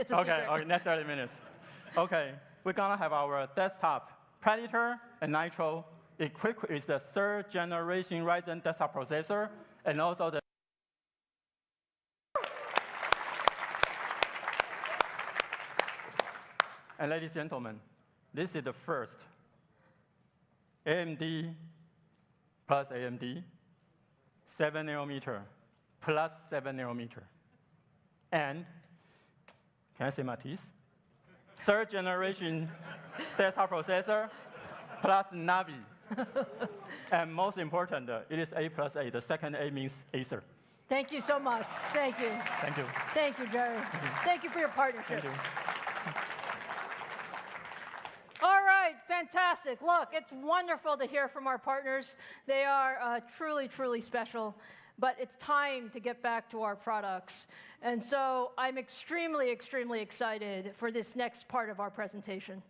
It's a secret. Okay, next 30 minutes. Okay, we're gonna have our desktop Predator and Nitro equipped with the 3rd generation Ryzen desktop processor, and also the And ladies and gentlemen, this is the first AMD plus AMD, 7 nanometer plus 7 nanometer. And, can I say my teeth? 3rd generation desktop processor plus Navi. And most important, it is A plus A. The second A means Acer. Thank you so much. Thank you. Thank you. Thank you, Jerry. Thank you for your partnership. Thank you. All right, fantastic. Look, it's wonderful to hear from our partners. They are truly, truly special. But it's time to get back to our products. And so I'm extremely, extremely excited for this next part of our presentation.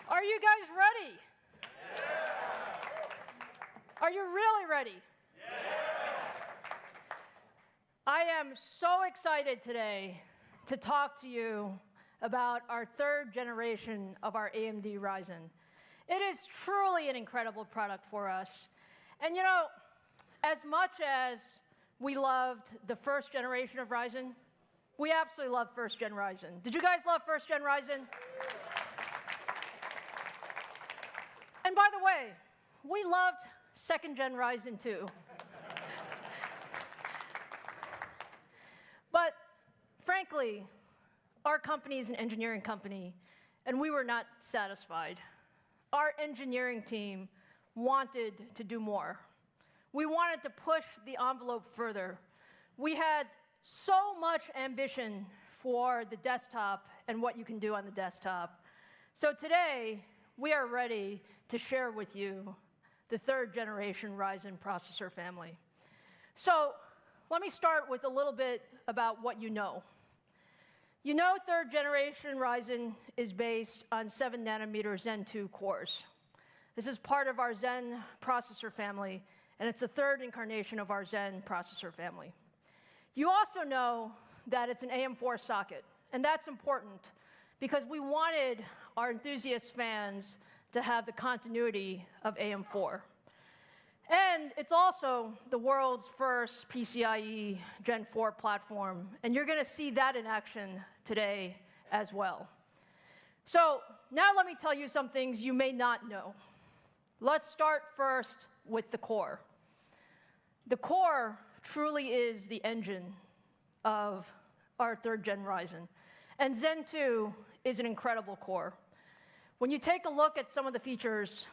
Are you guys ready? Yeah. Are you really ready? Yeah. I am so excited today to talk to you about our 3rd generation of our AMD Ryzen. It is truly an incredible product for us. And you know, as much as we loved the 1st generation of Ryzen, we absolutely love 1st gen Ryzen. Did you guys love 1st gen Ryzen? And by the way, we loved 2nd gen Ryzen too. But frankly, our company is an engineering company, and we were not satisfied. Our engineering team wanted to do more. We wanted to push the envelope further. We had so much ambition for the desktop and what you can do on the desktop. So today, we are ready to share with you the 3rd generation Ryzen processor family. So let me start with a little bit about what you know. You know 3rd generation Ryzen is based on 7 nanometer Zen 2 cores. This is part of our Zen processor family, and it's the 3rd incarnation of our Zen processor family. You also know that it's an AM4 socket, and that's important because we wanted our enthusiast fans to have the continuity of AM4. And it's also the world's first PCIe Gen 4 platform, and you're going to see that in action today as well. So now let me tell you some things you may not know. Let's start first with the core. The core truly is the engine of our 3rd gen Ryzen, and Zen 2 is an incredible core. When you take a look at some of the features,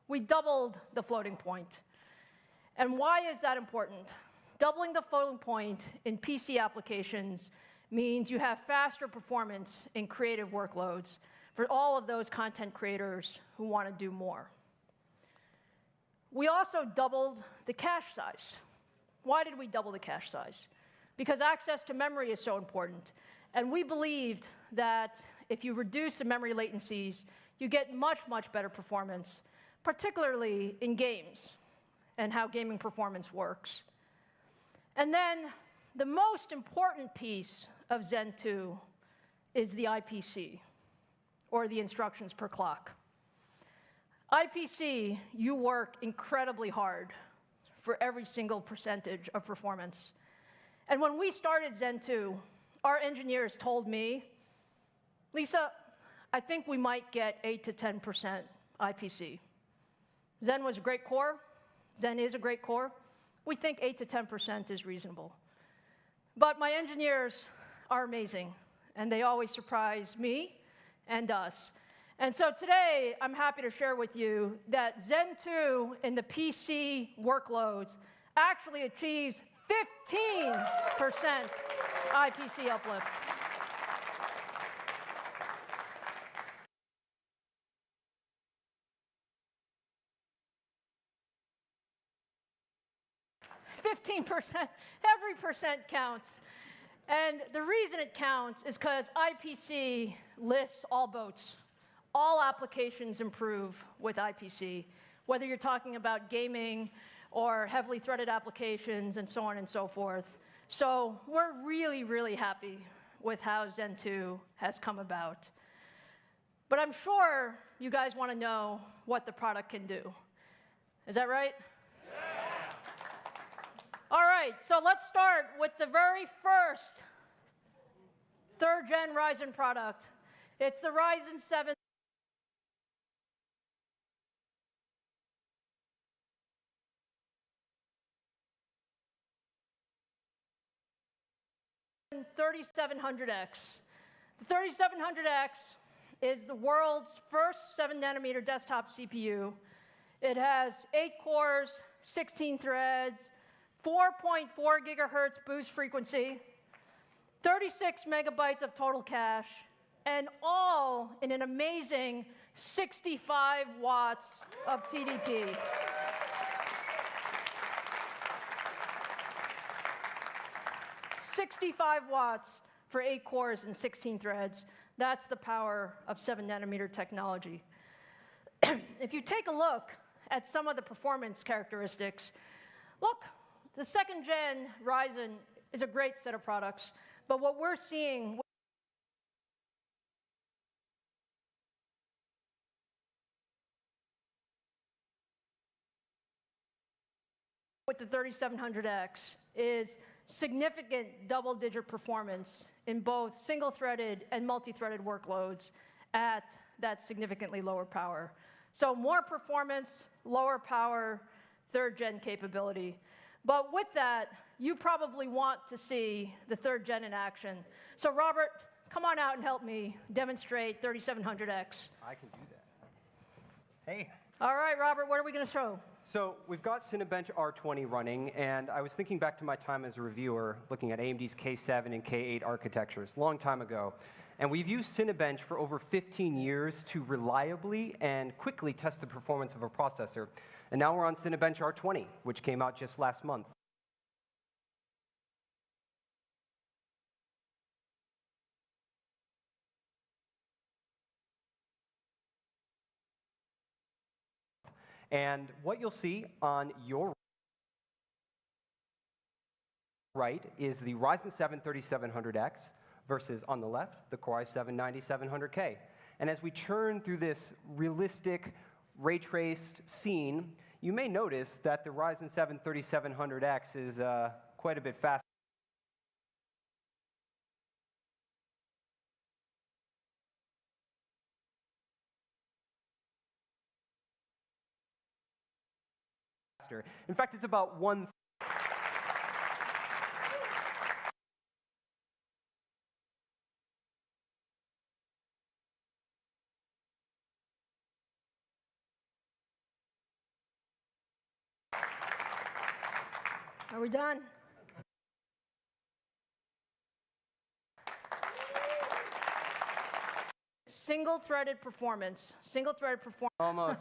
we doubled the floating point. And why is that important? Doubling the floating point in PC applications means you have faster performance in creative workloads for all of those content creators who want to do more. We also doubled the cache size. Why did we double the cache size? Because access to memory is so important. And we believed that if you reduce the memory latencies, you get much, much better performance, particularly in games and how gaming performance works. And then the most important piece of Zen 2 is the IPC, or the instructions per clock. IPC, you work incredibly hard for every single percentage of performance. And when we started Zen 2, our engineers told me, Lisa, I think we might get 8 to 10% IPC. Zen was a great core. Zen is a great core. We think 8 to 10% is reasonable. But my engineers are amazing, and they always surprise me and us. And so today, I'm happy to share with you that Zen 2 in the PC workloads actually achieves 15% IPC uplift. Every percent counts. And the reason it counts is because IPC lifts all boats. All applications improve with IPC, whether you're talking about gaming or heavily threaded applications and so on and so forth. So we're really, really happy with how Zen 2 has come about. But I'm sure you guys want to know what the product can do. Is that right? All right, so let's start with the very first third-gen Ryzen product. It's the Ryzen 7 3700X. The 3700X is the world's first 7-nanometer desktop CPU. It has 8 cores, 16 threads, 4.4 gigahertz boost frequency, 36 megabytes of total cache, and all in an amazing 65 watts of TDP. $65 watts for 8 cores and 16 threads. That's the power of 7-nanometer technology. If you take a look at some of the performance characteristics, look, the second-gen Ryzen is a great set of products, but what we're seeing with the 3700X is significant double-digit performance in both single-threaded and multi-threaded workloads at that significantly lower power. So more performance, lower power, third-gen capability. But with that, you probably want to see the third-gen in action. So Robert, come on out and help me demonstrate 3700X. I can do that. Hey. All right, Robert, what are we going to show? So we've got Cinebench R20 running, and I was thinking back to my time as a reviewer, looking at AMD's K7 and K8 architectures, long time ago. And we've used Cinebench for over 15 years to reliably and quickly test the performance of a processor. And now we're on Cinebench R20, which came out just last month. And what you'll see on your right is the Ryzen 7 3700X versus, on the left, the Core i7 9700K. And as we churn through this realistic, ray-traced scene, you may notice that the Ryzen 7 3700X is quite a bit faster. In fact, it's about one. Are we done? Single-threaded performance. Single-threaded performance. Almost.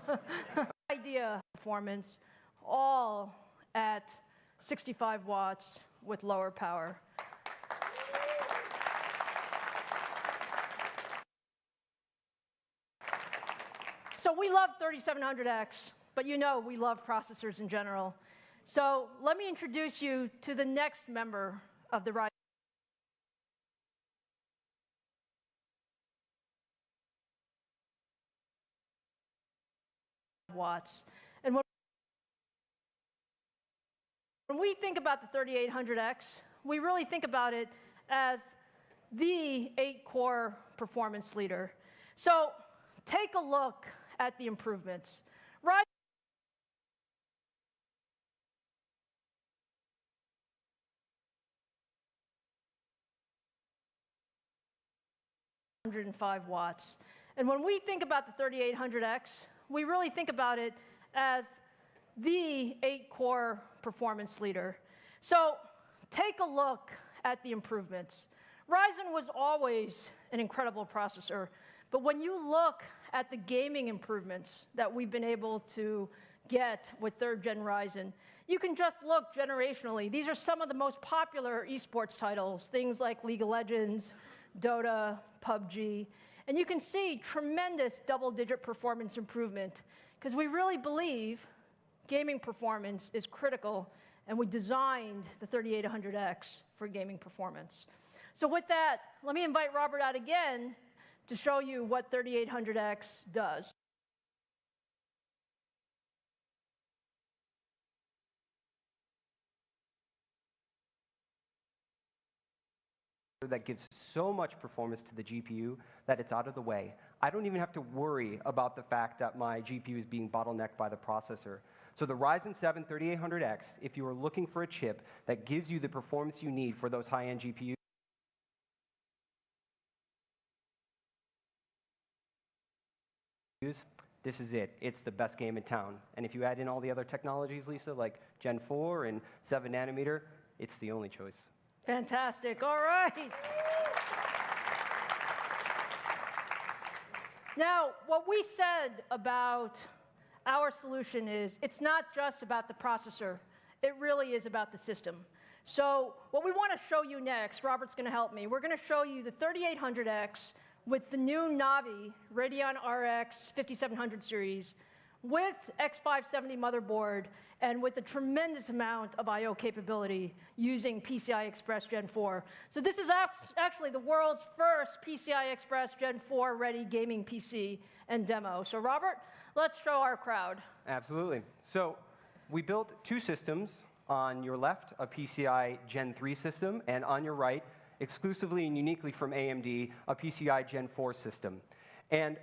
Idea performance, all at 65 watts with lower power. So we love 3700X, but you know we love processors in general. So let me introduce you to the next member of the Ryzen watts. And when we think about the 3800X, we really think about it as the 8-core performance leader. So take a look at the improvements. 105 watts. And when we think about the 3800X, we really think about it as the 8-core performance leader. So take a look at the improvements. Ryzen was always an incredible processor, but when you look at the gaming improvements that we've been able to get with 3rd Gen Ryzen, you can just look generationally. These are some of the most popular esports titles, things like League of Legends, Dota, PUBG, and you can see tremendous double-digit performance improvement because we really believe gaming performance is critical, and we designed the 3800X for gaming performance. So with that, let me invite Robert out again to show you what 3800X does. That gives so much performance to the GPU that it's out of the way. I don't even have to worry about the fact that my GPU is being bottlenecked by the processor. So the Ryzen 7 3800X, if you are looking for a chip that gives you the performance you need for those high-end GPUs, this is it. It's the best game in town. And if you add in all the other technologies, Lisa, like Gen 4 and 7 nanometer, it's the only choice. Fantastic. All right. Now, what we said about our solution is it's not just about the processor. It really is about the system. So what we want to show you next, Robert's going to help me. We're going to show you the 3800X with the new Navi Radeon RX 5700 series with X570 motherboard and with a tremendous amount of I/O capability using PCI Express Gen 4. So this is actually the world's first PCI Express Gen 4 ready gaming PC and demo. So Robert, let's show our crowd. Absolutely. So we built 2 systems. On your left, a PCI Gen 3 system, and on your right, exclusively and uniquely from AMD, a PCI Gen 4 system. And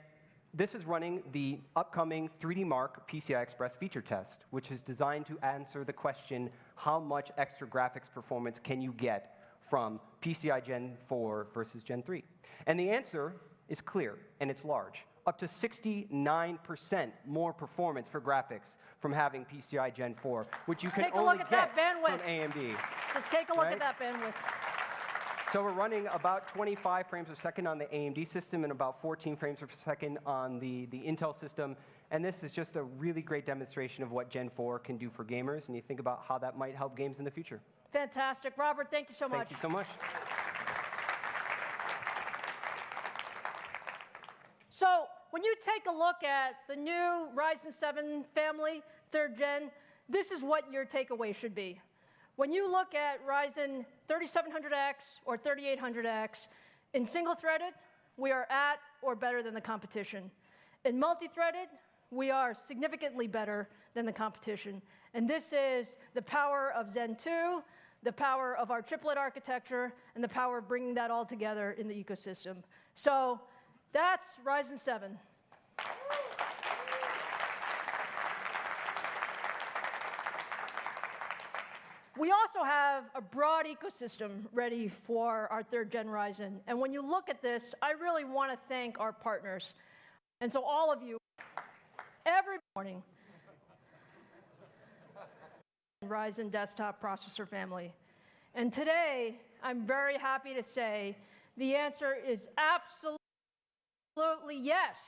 this is running the upcoming 3D Mark PCI Express feature test, which is designed to answer the question, how much extra graphics performance can you get from PCI Gen 4 versus Gen 3? And the answer is clear, and it's large. Up to 69% more performance for graphics from having PCI Gen 4, which you can only get from AMD. Just take a look at that bandwidth. So we're running about 25 frames per second on the AMD system and about 14 frames per second on the Intel system. And this is just a really great demonstration of what Gen 4 can do for gamers, and you think about how that might help games in the future. Fantastic. Robert, thank you so much. Thank you so much. So when you take a look at the new Ryzen 7 family, 3rd Gen, this is what your takeaway should be. When you look at Ryzen 3700X or 3800X, in single-threaded, we are at or better than the competition. In multi-threaded, we are significantly better than the competition. And this is the power of Zen 2, the power of our chiplet architecture, and the power of bringing that all together in the ecosystem. So that's Ryzen 7. We also have a broad ecosystem ready for our 3rd Gen Ryzen. And when you look at this, I really want to thank our partners. And so all of you, every morning, Ryzen desktop processor family. And today, I'm very happy to say the answer is absolutely yes.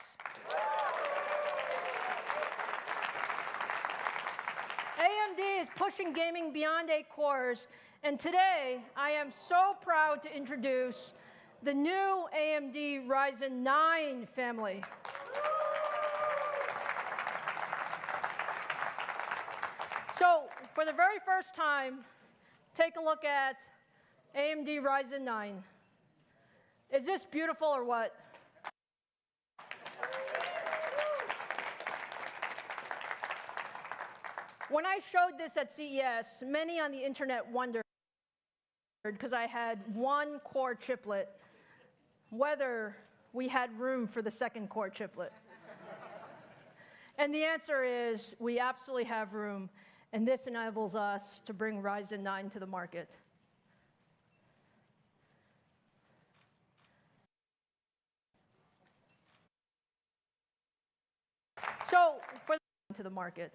AMD is pushing gaming beyond 8 cores, and today I am so proud to introduce the new AMD Ryzen 9 family. So for the very first time, take a look at AMD Ryzen 9. Is this beautiful or what? When I showed this at CES, many on the internet wondered, because I had 1 core chiplet, whether we had room for the 2nd core chiplet. And the answer is we absolutely have room, and this enables us to bring Ryzen 9 to the market. So for to the market.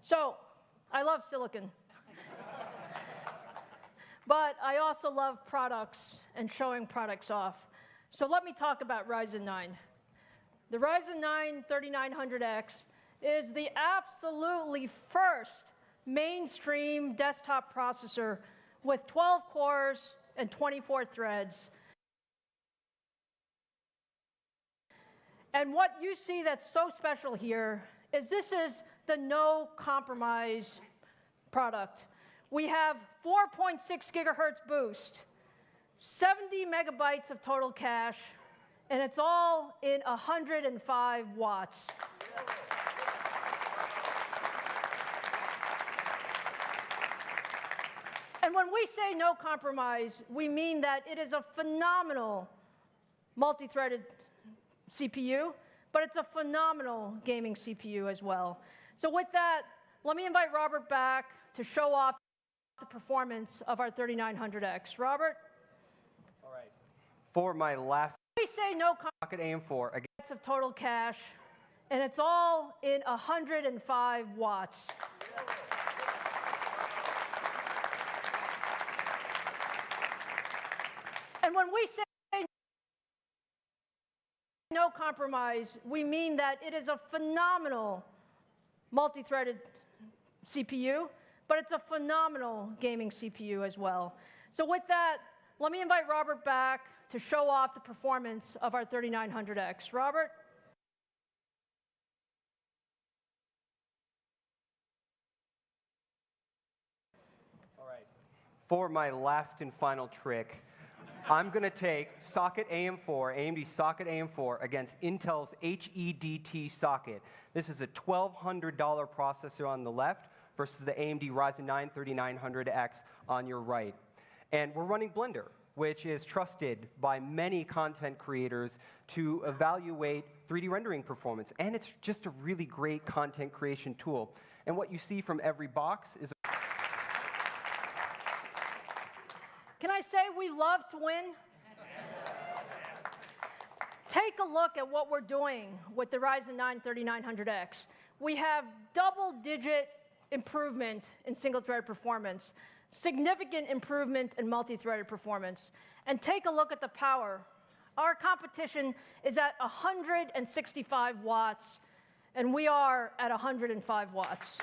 So I love silicon. But I also love products and showing products off. So let me talk about Ryzen 9. The Ryzen 9 3900X is the absolutely first mainstream desktop processor with 12 cores and 24 threads. And what you see that's so special here is this is the no compromise product. We have 4.6 gigahertz boost, 70 megabytes of total cache, and it's all in 105 watts. And when we say no compromise, we mean that it is a phenomenal multi-threaded CPU, but it's a phenomenal gaming CPU as well. So with that, let me invite Robert back to show off the performance of our 3900X. Robert? All right. For my last We say no socket AM4 again. of total cache, and it's all in 105 watts. And when we say no compromise, we mean that it is a phenomenal multi-threaded CPU, but it's a phenomenal gaming CPU as well. So with that, let me invite Robert back to show off the performance of our 3900X. Robert? All right. For my last and final trick, I'm going to take socket AM4, AMD socket AM4 against Intel's HEDT socket. This is a $1,200 processor on the left versus the AMD Ryzen 9 3900X on your right. And we're running Blender, which is trusted by many content creators to evaluate 3D rendering performance. And it's just a really great content creation tool. And what you see from every box is Can I say we love to win? Take a look at what we're doing with the Ryzen 9 3900X. We have double-digit improvement in single-thread performance, significant improvement in multi-threaded performance. And take a look at the power. Our competition is at 165 watts, and we are at 105 watts.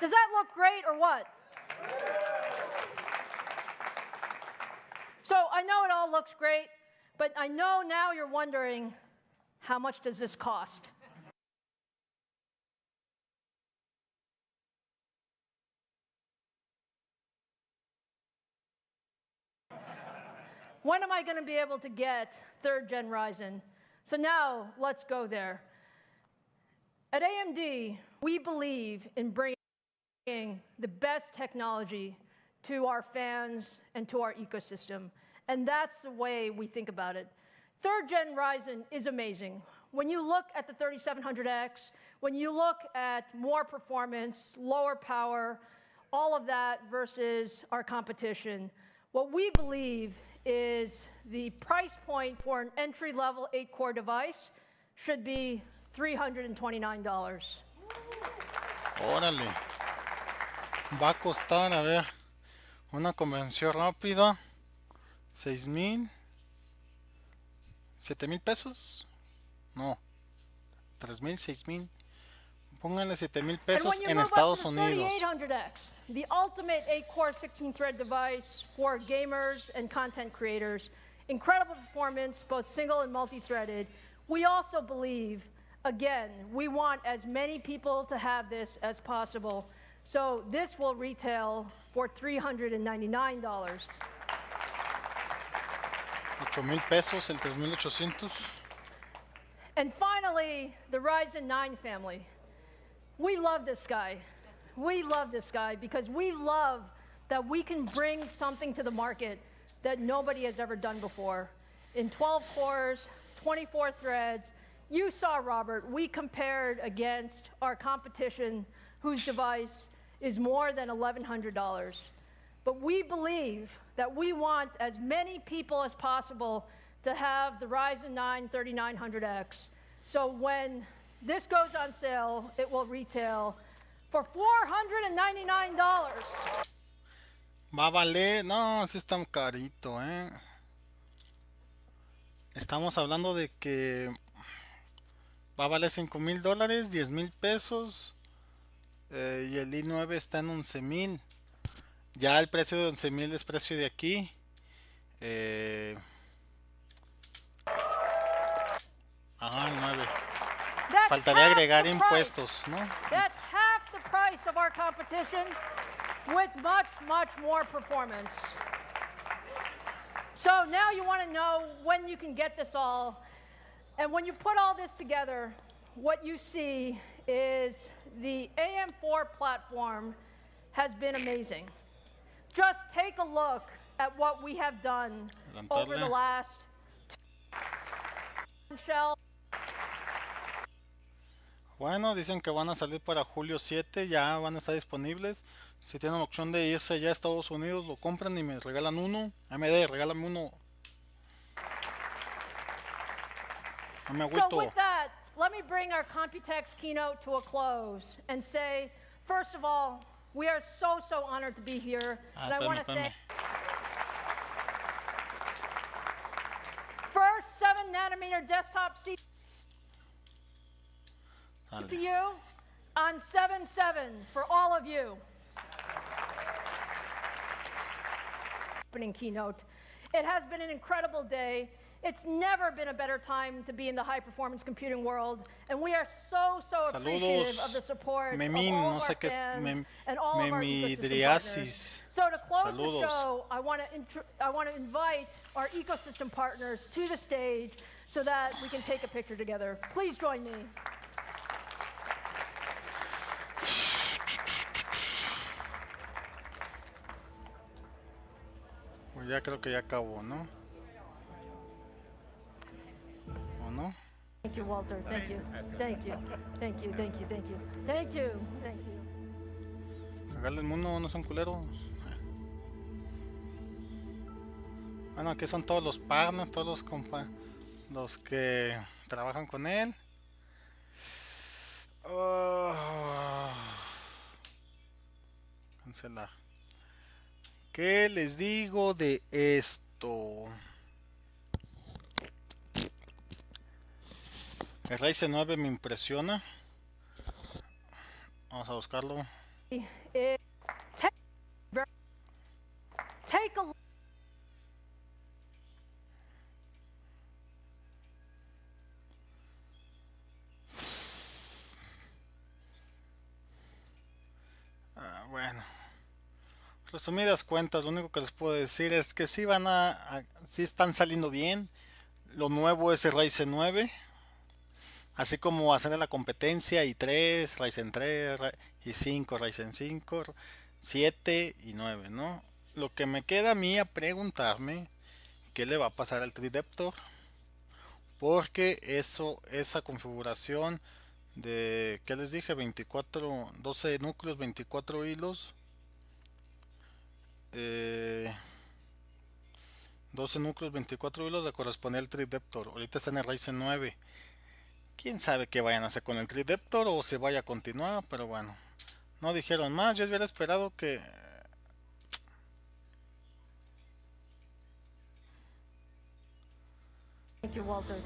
Does that look great or what? So I know it all looks great, but I know now you're wondering, how much does this cost? When am I going to be able to get 3rd gen Ryzen? So now let's go there. At AMD, we believe in bringing the best technology to our fans and to our ecosystem. And that's the way we think about it. 3rd gen Ryzen is amazing. When you look at the 3700X, when you look at more performance, lower power, all of that versus our competition, what we believe is the price point for an entry-level 8-core device should be $329. Órale. Va a costar, a ver, una conversión rápida, 6,000, 7,000 pesos. No, 3,000, 6,000. Pónganle 7,000 pesos en Estados Unidos. 3800X, the ultimate 8-core 16-thread device for gamers and content creators. Incredible performance, both single and multi-threaded. We also believe, again, we want as many people to have this as possible. So this will retail for $399. 8,000 pesos, el 3,800. And finally, the Ryzen 9 family. We love this guy. We love this guy because we love that we can bring something to the market that nobody has ever done before. In 12 cores, 24 threads, You saw, Robert, we compared against our competition whose device is more than $1,100. But we believe that we want as many people as possible to have the Ryzen 9 3900X. So when this goes on sale, it will retail for $499. Va a valer, no, sí está carito, Estamos hablando de que va a valer $5,000, $10,000, y el i9 está en 11,000. Ya el precio de 11,000 es precio de aquí. Ajá, el 9. Faltaría agregar impuestos, ¿no? That's half the price of our competition with much, much more performance. So now you want to know when you can get this all. And when you put all this together, what you see is the AM4 platform has been amazing. Just take a look at what we have done over the last shell. Bueno, dicen que van a salir para julio 7, ya van a estar disponibles. Si tienen opción de irse ya a Estados Unidos, lo compran y me regalan uno. AMD, regálame uno. No me agüito. So with that, let me bring our Computex keynote to a close and say, first of all, we are so honored to be here. And I want to thank first 7nm desktop CPU on 7/7 for all of you. Opening keynote. It has been an incredible day. It's never been a better time to be in the high-performance computing world, and we are so appreciative of the support of all of our fans and all of our ecosystem partners. So to close the show, I want to invite our ecosystem partners to the stage so that we can take a picture together. Please join me. Pues ya creo que ya acabó, ¿no? ¿O no? Thank you, Walter. Thank you. Thank you. Thank you. Thank you. Thank you. Thank you. Thank you. Regalen uno, no son culeros. Bueno, aquí son todos los partners, todos los que trabajan con él. Cancelar. ¿Qué les digo de esto? El Ryzen 9 me impresiona. Vamos a buscarlo. Take a look. Bueno, resumidas cuentas, lo único que les puedo decir es que sí sí están saliendo bien. Lo nuevo es el Ryzen 9, así como hacer la competencia i3, Ryzen 3, i5, Ryzen 5, 7 y 9, ¿no? Lo que me queda a mí a preguntarme, ¿qué le va a pasar al Trideptor? Porque esa configuración de, ¿qué les dije? 12 núcleos, 24 hilos, 12 núcleos, 24 hilos, le corresponde al Trideptor. Ahorita está en el Ryzen 9. Quién sabe qué vayan a hacer con el Trideptor o se vaya a continuar, pero bueno, no dijeron más. Yo hubiera esperado que Thank you, Walter.